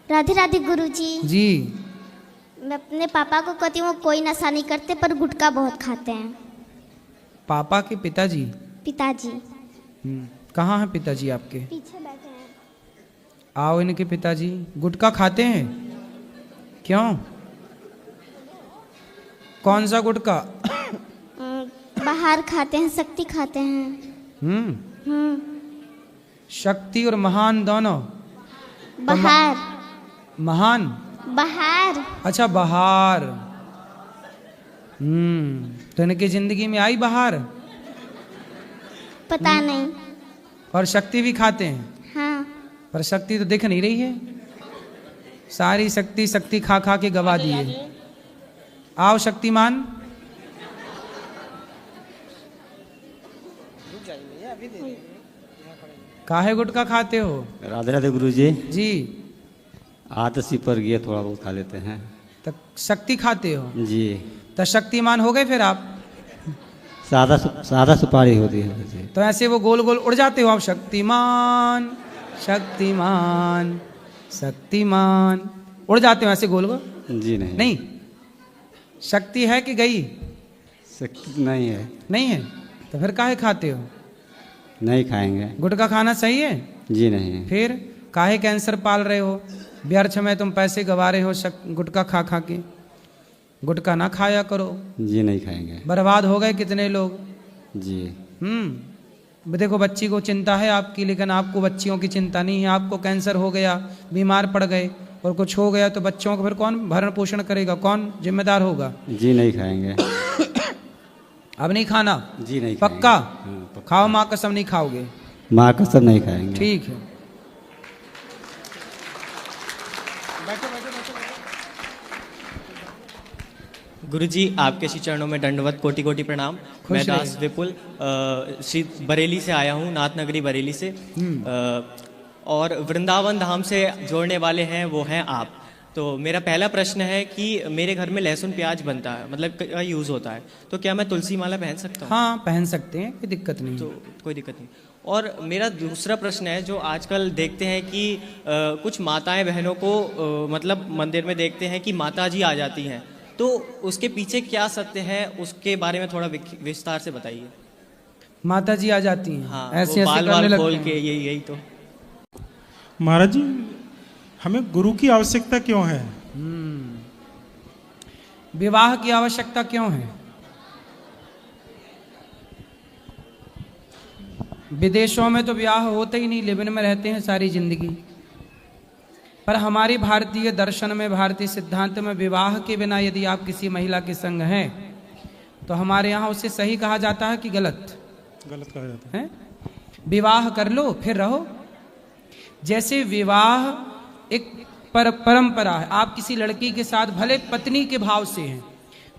राधे राधे गुरुजी। जी। मैं अपने पापा को कहती हूँ कोई नशा नहीं करते पर गुटखा बहुत खाते हैं। पापा के पिताजी? पिताजी। कहाँ हैं पिताजी आपके? पीछे बैठे हैं। आओ, इनके पिताजी गुटखा खाते हैं? क्यों? कौन सा गुटखा? बाहर खाते हैं, शक्ति खाते हैं। शक्ति और महान दोनों? बाहर। महान? बाहर। अच्छा, बाहर। तो इनकी जिंदगी में आई बाहर? पता नहीं। और शक्ति भी खाते हैं? हाँ। पर शक्ति तो दिख नहीं रही है। सारी शक्ति शक्ति खा खा के गवा दी है। आओ शक्तिमान। काहे गुटखा खाते हो? राधे राधे गुरुजी। जी। आतसी पर गया, थोड़ा बहुत खा लेते हैं। तो शक्ति खाते हो? जी। तो शक्तिमान हो गए फिर आप? सादा सुपारी होती है जी। तो ऐसे वो गोल गोल उड़ जाते हो आप, शक्तिमान शक्तिमान शक्तिमान, उड़ जाते हो ऐसे गोल गोल? जी नहीं। नहीं। शक्ति है कि गई? शक्ति नहीं है। नहीं है तो फिर काहे खाते हो? नहीं खाएंगे। गुटखा खाना सही है? जी नहीं। फिर काहे कैंसर पाल रहे हो? व्यर्थ में तुम पैसे गवा रहे हो गुटखा खा खा के। गुटखा ना खाया करो। जी नहीं खाएंगे। बर्बाद हो गए कितने लोग। जी। देखो बच्ची को चिंता है आपकी, लेकिन आपको बच्चियों की चिंता नहीं है। आपको कैंसर हो गया, बीमार पड़ गए और कुछ हो गया तो बच्चों को फिर कौन भरण पोषण करेगा? कौन जिम्मेदार होगा? जी नहीं खाएंगे। अब नहीं खाना? जी नहीं। पक्का? पक्का। खाओ, माँ कसम नहीं खाओगे? माँ कसम नहीं खाएंगे। ठीक है। गुरुजी, आपके श्री चरणों में दंडवत कोटि कोटि प्रणाम। मैं दास विपुल श्री बरेली से आया हूँ, नाथ नगरी बरेली से। और वृंदावन धाम से जोड़ने वाले हैं वो हैं आप। तो मेरा पहला प्रश्न है कि मेरे घर में लहसुन प्याज बनता है, मतलब यूज़ होता है, तो क्या मैं तुलसी माला पहन सकता हूँ? हाँ पहन सकते हैं, कोई दिक्कत नहीं। तो कोई दिक्कत नहीं। और मेरा दूसरा प्रश्न है, जो आजकल देखते हैं कि कुछ माताएं बहनों को मतलब मंदिर में देखते हैं कि माता जी आ जाती हैं, तो उसके पीछे क्या सत्य है, उसके बारे में थोड़ा विस्तार से बताइए। माता जी आ जाती हैं? हाँ, ऐसे बाल करने लगते खोल हैं। के यही तो। महाराज जी, हमें गुरु की आवश्यकता क्यों है? विवाह की आवश्यकता क्यों है? विदेशों में तो विवाह होते ही नहीं, लिव-इन में रहते हैं सारी जिंदगी। पर हमारी भारतीय दर्शन में, भारतीय सिद्धांत में विवाह के बिना यदि आप किसी महिला के संग हैं तो हमारे यहाँ उसे सही कहा जाता है कि गलत? गलत कहा जाता है। विवाह कर लो फिर रहो। जैसे विवाह एक परंपरा है। आप किसी लड़की के साथ भले पत्नी के भाव से हैं,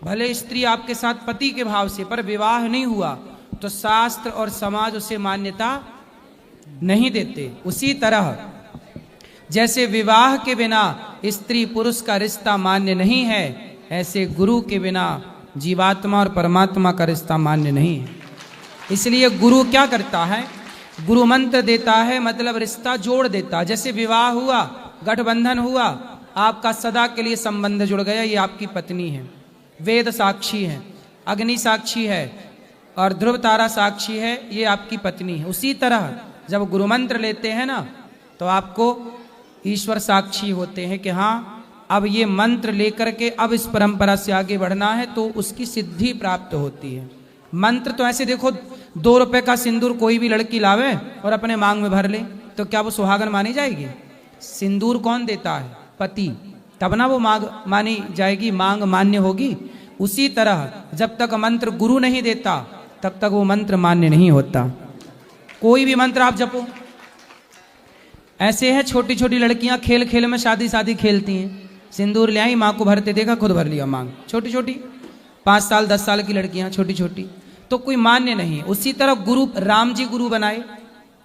भले स्त्री आपके साथ पति के भाव से, पर विवाह नहीं हुआ तो शास्त्र और समाज उसे मान्यता नहीं देते। उसी तरह जैसे विवाह के बिना स्त्री पुरुष का रिश्ता मान्य नहीं है, ऐसे गुरु के बिना जीवात्मा और परमात्मा का रिश्ता मान्य नहीं है। इसलिए गुरु क्या करता है? गुरु मंत्र देता है, मतलब रिश्ता जोड़ देता। जैसे विवाह हुआ, गठबंधन हुआ, आपका सदा के लिए संबंध जुड़ गया। ये आपकी पत्नी है, वेद साक्षी है, अग्नि साक्षी है और ध्रुव तारा साक्षी है, ये आपकी पत्नी है। उसी तरह जब गुरु मंत्र लेते हैं ना, तो आपको ईश्वर साक्षी होते हैं कि हाँ अब ये मंत्र लेकर के अब इस परंपरा से आगे बढ़ना है, तो उसकी सिद्धि प्राप्त होती है। मंत्र तो ऐसे देखो, 2 रुपए का सिंदूर कोई भी लड़की लावे और अपने मांग में भर ले तो क्या वो सुहागन मानी जाएगी? सिंदूर कौन देता है? पति। तब ना वो मांग मानी जाएगी, मांग मान्य होगी। उसी तरह जब तक मंत्र गुरु नहीं देता तब तक वो मंत्र मान्य नहीं होता। कोई भी मंत्र आप जपो। ऐसे है छोटी छोटी लड़कियां खेल खेल में शादी खेलती हैं, सिंदूर ले आई, माँ को भरते देखा, खुद भर लिया मांग। छोटी छोटी 5 साल 10 साल की लड़कियां छोटी छोटी, तो कोई मान्य नहीं। उसी तरह गुरु, राम जी गुरु बनाए,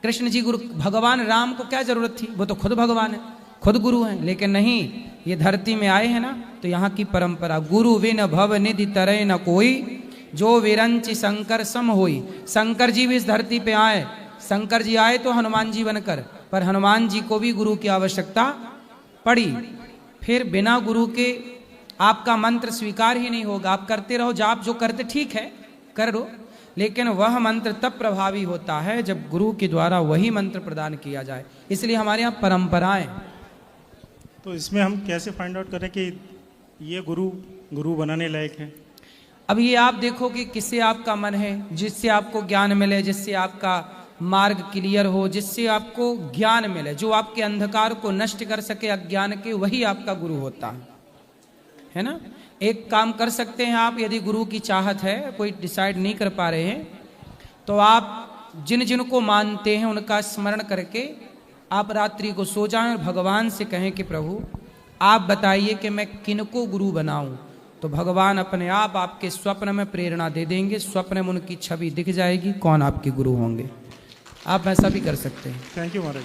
कृष्ण जी गुरु, भगवान राम को क्या जरूरत थी? वो तो खुद भगवान है, खुद गुरु हैं। लेकिन नहीं, ये धरती में आए हैं ना, तो यहाँ की परंपरा गुरु विन भव निधि तरय न कोई, जो विरंचि शंकर सम होई। शंकर जी भी इस धरती पे आए, शंकर जी आए तो हनुमान जी बनकर, पर हनुमान जी को भी गुरु की आवश्यकता पढ़ी, फिर बिना गुरु के आपका मंत्र स्वीकार ही नहीं होगा। आप करते रहो जाप, जो करते ठीक है करो, लेकिन वह मंत्र तब प्रभावी होता है जब गुरु के द्वारा वही मंत्र प्रदान किया जाए। इसलिए हमारे यहाँ परंपराएं। तो इसमें हम कैसे फाइंड आउट करें कि ये गुरु बनाने लायक है? अब ये आप देखो कि किससे आपका मन है, जिससे आपको ज्ञान मिले, जिससे आपका मार्ग क्लियर हो, जिससे आपको ज्ञान मिले, जो आपके अंधकार को नष्ट कर सके अज्ञान के, वही आपका गुरु होता है ना। एक काम कर सकते हैं आप, यदि गुरु की चाहत है, कोई डिसाइड नहीं कर पा रहे हैं, तो आप जिन जिन को मानते हैं उनका स्मरण करके आप रात्रि को सो जाएं और भगवान से कहें कि प्रभु आप बताइए कि मैं किनको गुरु बनाऊं। तो भगवान अपने आप आपके स्वप्न में प्रेरणा दे देंगे, स्वप्न में उनकी छवि दिख जाएगी, कौन आपके गुरु होंगे। आप ऐसा भी कर सकते हैं। थैंक यू महाराज।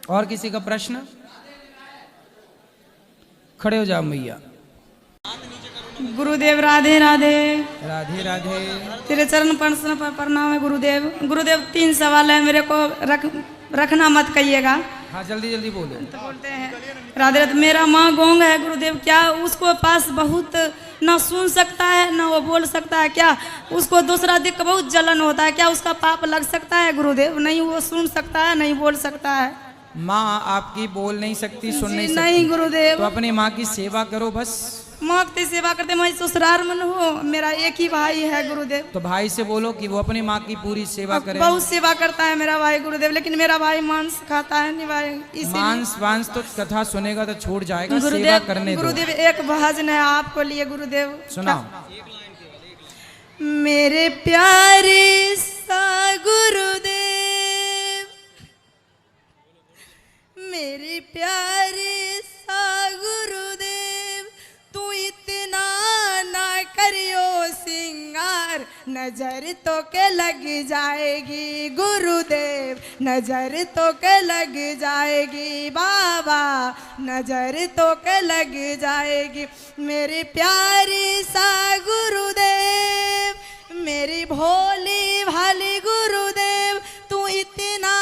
और किसी का प्रश्न? खड़े हो जाओ मैया। गुरुदेव राधे राधे। राधे राधे। तेरे चरण पर प्रणाम है गुरुदेव। गुरुदेव 3 सवाल है, मेरे को रखना मत कहिएगा। हाँ जल्दी जल्दी बोलो। तो बोलते हैं राधे राधे। मेरा माँ गौंग है गुरुदेव, क्या उसको पास बहुत ना सुन सकता है ना वो बोल सकता है? क्या उसको दूसरा देख बहुत जलन होता है? क्या उसका पाप लग सकता है गुरुदेव? नहीं, वो सुन सकता है, नहीं बोल सकता है। माँ आपकी बोल नहीं सकती, सुन नहीं सकती। नहीं गुरुदेव। तो अपनी माँ की सेवा करो बस। माँ की सेवा करते, मैं ससुराल में हूँ, मेरा एक ही भाई है गुरुदेव। तो भाई से बोलो कि वो अपनी माँ की पूरी सेवा करे। बहुत सेवा करता है मेरा भाई गुरुदेव, लेकिन मेरा भाई मांस खाता है नहीं भाई, मांस वांस तो कथा सुनेगा तो छोड़ जाएगा, सेवा गुरुदेव। करने दो। गुरुदेव एक भजन है आपको लिए गुरुदेव, सुनाओ। मेरे प्यारे सा गुरुदेव, मेरे प्यारे सा गुरुदेव, तू इतना ना करियो सिंगार, नजर तो के लग जाएगी गुरुदेव, नजर तो के लग जाएगी बाबा, नजर तो के लग जाएगी। मेरे प्यारे सा गुरुदेव, मेरी भोली भाली गुरुदेव, तू इतना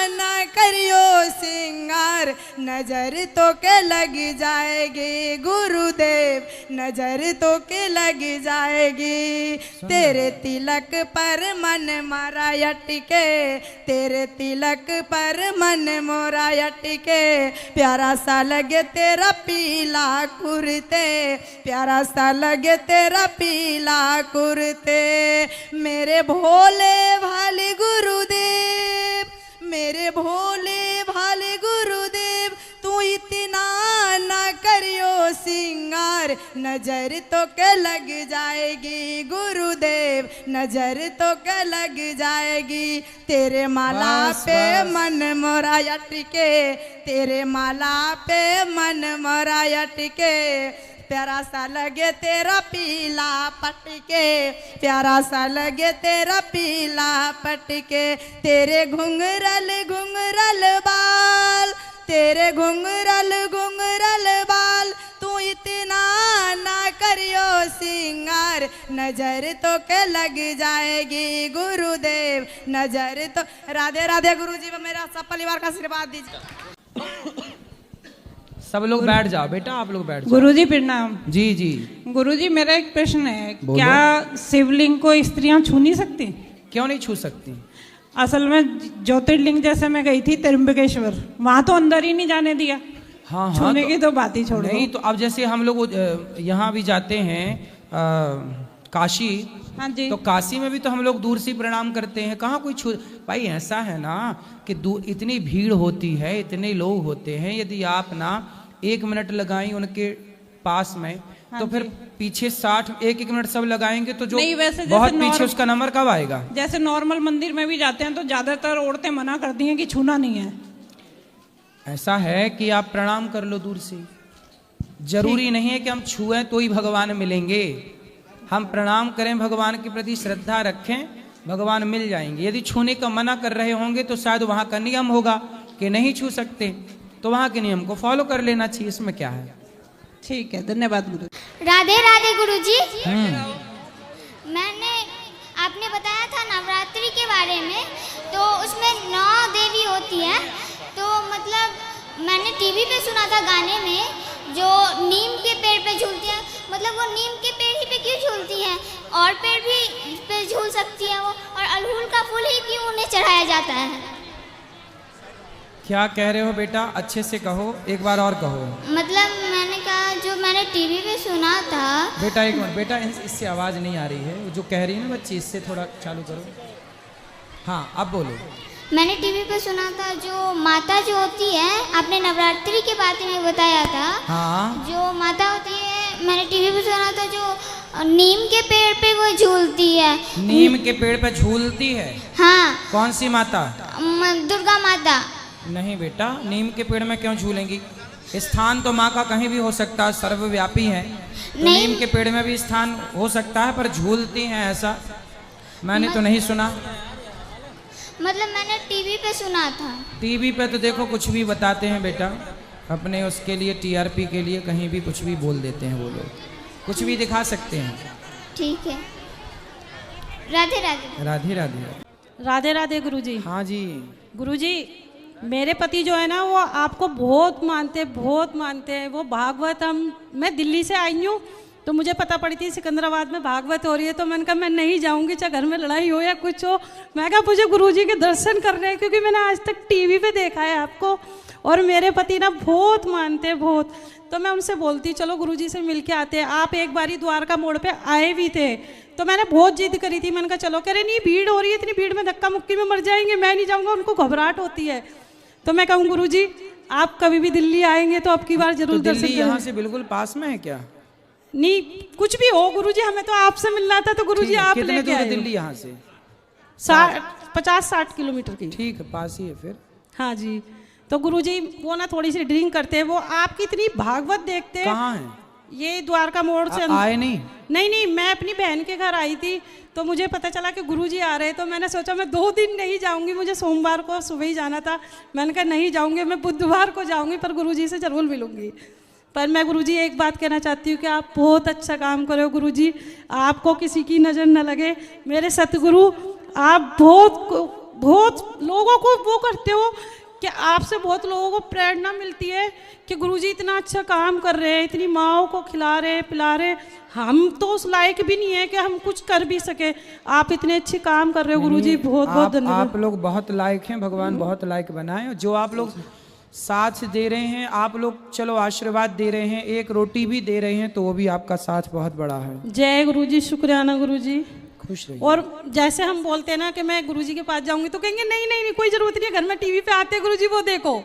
ना करियो सिंगार, नजर तो के लग जाएगी गुरुदेव, नजर तो के लग जाएगी। तेरे तिलक पर मन मारा अटके, तेरे तिलक पर मन मोरा अटके, प्यारा सा लगे तेरा पीला कुर्ते, प्यारा सा लगे तेरा पीला कुर्ते। मेरे भोले भाले गुरुदेव, मेरे भोले भाले गुरुदेव, तू इतना ना करियो सिंगार, नजर तो के लग जाएगी गुरुदेव, नजर तो के लग जाएगी। तेरे माला पे मन मोरा अटके, तेरे माला पे मन मोरा अटके, प्यारा सा लगे तेरा पीला पटके, प्यारा सा लगे तेरा पीला पटके। तेरे घुंघरल घुंघरल बाल, तेरे घुंघरल घुंघरल बाल, तू इतना ना करियो सिंगार, नजर तो के लग जाएगी गुरुदेव, नजर तो। राधे राधे गुरुजी, मेरा सब परिवार का आशीर्वाद दीजिए। सब लोग बैठ जाओ बेटा, आप लोग बैठ जाओ। गुरुजी प्रणाम। जी जी। गुरुजी मेरा एक प्रश्न है, क्या शिवलिंग को स्त्रियां छू नहीं सकती? क्यों नहीं छू सकती? असल में ज्योतिर्लिंग जैसे मैं गई थी त्र्यंबकेश्वर, वहां तो अंदर ही नहीं जाने दिया। हाँ छूने की तो बात ही छोड़ नहीं। तो अब जैसे हम लोग यहाँ भी जाते हैं काशी, हाँ जी, तो काशी में भी तो हम लोग दूर से प्रणाम करते हैं, कहाँ कोई छू। भाई ऐसा है ना कि इतनी भीड़ होती है, इतने लोग होते हैं, यदि आप ना 1 मिनट लगाएं उनके पास में, हाँ तो फिर पीछे 1 मिनट सब लगाएंगे तो जो नहीं, वैसे बहुत पीछे उसका नंबर कब आएगा? जैसे नॉर्मल मंदिर में भी जाते हैं तो ज्यादातर औरतें मना करती हैं कि छूना नहीं है। ऐसा है कि आप प्रणाम कर लो दूर से, जरूरी नहीं है कि हम छुएं तो ही भगवान मिलेंगे। हम प्रणाम करें, भगवान के प्रति श्रद्धा रखें, भगवान मिल जाएंगे। यदि छूने का मना कर रहे होंगे तो शायद वहां का नियम होगा कि नहीं छू सकते, तो वहां के नियम को फॉलो कर लेना चाहिए, इसमें क्या है। ठीक है, धन्यवाद गुरु। राधे राधे गुरुजी। मैंने आपने बताया था नवरात्रि के बारे में, तो उसमें 9 देवी होती हैं, तो मतलब मैंने टीवी पे सुना था गाने में जो नीम के पेड़ पे झूलती है, मतलब वो नीम के पेड़ ही पे क्यों झूलती हैं? और पेड़ भी पे झूल सकती है वो, और अड़हुल का फूल ही क्यों उन्हें चढ़ाया जाता है? क्या कह रहे हो बेटा? अच्छे से कहो, एक बार और कहो। मतलब मैंने कहा जो मैंने टीवी पे सुना था। बेटा एक मिनट बेटा, इससे आवाज़ नहीं आ रही है, वो जो कह रही है ना बच्ची, इससे थोड़ा चालू करो। हाँ अब बोलो। मैंने टीवी पे सुना था जो माता जो होती है, आपने नवरात्रि के बारे में बताया था। हाँ जो माता होती है, मैंने टीवी पे सुना था जो नीम के पेड़ पे वो झूलती है। नीम के पेड़ पे झूलती है? हाँ। कौन सी माता? दुर्गा माता। नहीं बेटा, नीम के पेड़ में क्यों झूलेंगी? स्थान तो माँ का कहीं भी हो सकता है, सर्वव्यापी है, तो नीम के पेड़ में भी स्थान हो सकता है, पर झूलती हैं ऐसा मैंने तो नहीं सुना। मतलब मैंने टीवी पे सुना था। टीवी पे तो देखो कुछ भी बताते हैं बेटा, अपने उसके लिए टीआरपी के लिए कहीं भी कुछ भी बोल देते हैं वो लोग, कुछ भी दिखा सकते हैं। ठीक है, राधे राधे। राधे राधे। राधे राधे गुरुजी। हाँ जी गुरुजी, मेरे पति जो है ना वो आपको बहुत मानते हैं। वो भागवत, मैं दिल्ली से आई हूँ तो मुझे पता पड़ी थी सिकंदराबाद में भागवत हो रही है, तो मैंने कहा मैं नहीं जाऊंगी, चाहे घर में लड़ाई हो या कुछ हो, मैं कहा मुझे गुरुजी के दर्शन करने हैं, क्योंकि मैंने आज तक टीवी पे देखा है आपको, और मेरे पति ना बहुत मानते हैं बहुत। तो मैं उनसे बोलती चलो गुरुजी से मिल के आते हैं। आप एक बारी द्वारका मोड़ पे आए भी थे, तो मैंने बहुत जिद करी थी, मैंने कहा चलो, कह रहे नहीं भीड़ हो रही है, इतनी भीड़ में धक्का मुक्की में मर जाएंगे, मैं नहीं जाऊँगा, उनको घबराहट होती है। तो मैं कहूँ गुरुजी आप कभी भी दिल्ली आएंगे तो अब की बार जरूर तो दर्शन दिल्ली यहाँ से बिल्कुल पास में है क्या? नहीं कुछ भी हो गुरुजी, हमें तो आपसे मिलना था, तो गुरुजी आप कितने लेके दूर है आए। दिल्ली यहाँ से? 50-60 किलोमीटर की। ठीक है, पास ही है फिर। हाँ जी, तो गुरुजी वो ना थोड़ी सी ड्रिंक करते हैं, वो आपकी इतनी भागवत देखते हैं। कहाँ है? ये द्वारका मोड़ से आए नहीं? नहीं, मैं अपनी बहन के घर आई थी, तो मुझे पता चला कि गुरुजी आ रहे हैं, तो मैंने सोचा मैं 2 दिन नहीं जाऊंगी, मुझे सोमवार को सुबह ही जाना था, मैंने कहा नहीं जाऊंगी, मैं बुधवार को जाऊंगी, पर गुरुजी से जरूर मिलूंगी। पर मैं गुरुजी एक बात कहना चाहती हूँ कि आप बहुत अच्छा काम कर रहे हो गुरुजी, आपको किसी की नज़र न लगे। मेरे सतगुरु, आप बहुत लोगों को वो करते हो कि आपसे बहुत लोगों को प्रेरणा मिलती है कि गुरुजी इतना अच्छा काम कर रहे हैं, इतनी माँओं को खिला रहे पिला रहे, हम तो उस लायक भी नहीं है कि हम कुछ कर भी सके, आप इतने अच्छे काम कर रहे हो गुरुजी, बहुत बहुत धन्यवाद। आप लोग बहुत लायक हैं, भगवान बहुत लायक बनाए। जो आप लोग साथ दे रहे हैं, आप लोग चलो आशीर्वाद दे रहे हैं, एक रोटी भी दे रहे हैं, तो वो भी आपका साथ बहुत बड़ा है। जय गुरुजी, शुक्रियाना गुरुजी, खुश रहिए। और जैसे हम बोलते हैं ना कि मैं गुरुजी के पास जाऊंगी, तो कहेंगे नहीं कोई जरूरत नहीं है, घर में टीवी पे आते गुरुजी वो देखो।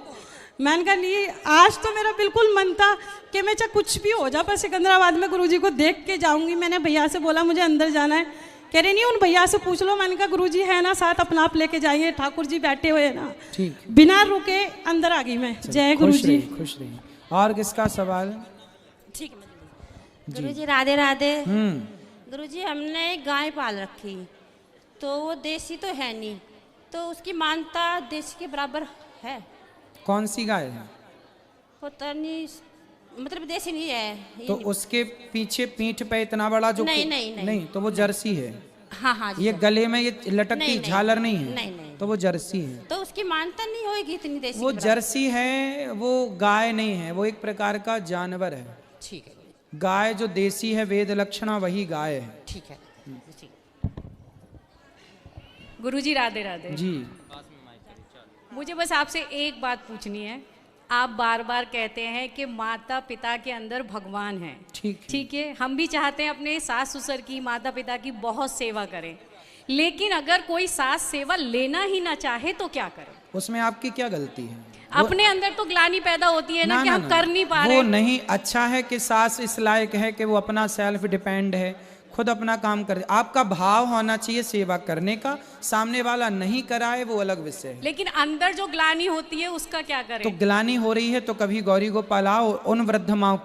मैंने कहा नहीं, आज तो मेरा बिल्कुल मन था कि मैं चाहे कुछ भी हो जाए पर सिकंदराबाद में गुरुजी को देख के जाऊंगी। मैंने भैया से बोला मुझे अंदर जाना है, कह रहे नहीं उन भैया से पूछ लो। मैंने कहा गुरुजी है ना साथ, अपना आप लेके जाइए, ठाकुर जी बैठे हुए हैं ना। ठीक, बिना रुके अंदर आ गई मैं। जय गुरुजी। खुश रहिए। और किसका सवाल? ठीक है गुरुजी, राधे राधे। गुरुजी हमने एक गाय पाल रखी, तो वो देसी तो है नहीं, तो उसकी मानता देसी के बराबर है? कौन सी गाय है? पता नहीं, मतलब देसी नहीं है। तो उसके पीछे पीठ पे इतना बड़ा जो नहीं तो वो जर्सी है। हाँ जी, ये गले में ये लटकती नहीं, झालर नहीं है? नहीं। तो वो जर्सी है। तो उसकी मानता नहीं होगी इतनी देसी वो के बराबर? जर्सी है, वो गाय नहीं है, वो एक प्रकार का जानवर है। ठीक है। गाय जो देसी है, वेद लक्षणा, वही गाय है। ठीक है। गुरुजी राधे राधे जी। मुझे बस आपसे एक बात पूछनी है। आप बार बार कहते हैं कि माता पिता के अंदर भगवान है। ठीक है, हम भी चाहते हैं अपने सास ससुर की, माता पिता की बहुत सेवा करें, लेकिन अगर कोई सास सेवा लेना ही ना चाहे तो क्या करें? उसमें आपकी क्या गलती है? अपने अंदर तो ग्लानि पैदा होती है ना कि हम कर नहीं पा रहे। वो नहीं, अच्छा है कि सास इस लायक है कि वो अपना सेल्फ डिपेंड है, खुद अपना काम करे। आपका भाव होना चाहिए सेवा करने का, सामने वाला नहीं कराए वो अलग विषय है। लेकिन अंदर जो ग्लानि होती है उसका क्या करें? तो ग्लानि हो रही है तो कभी गौरी गोपाल आओ, उन वृद्ध माओ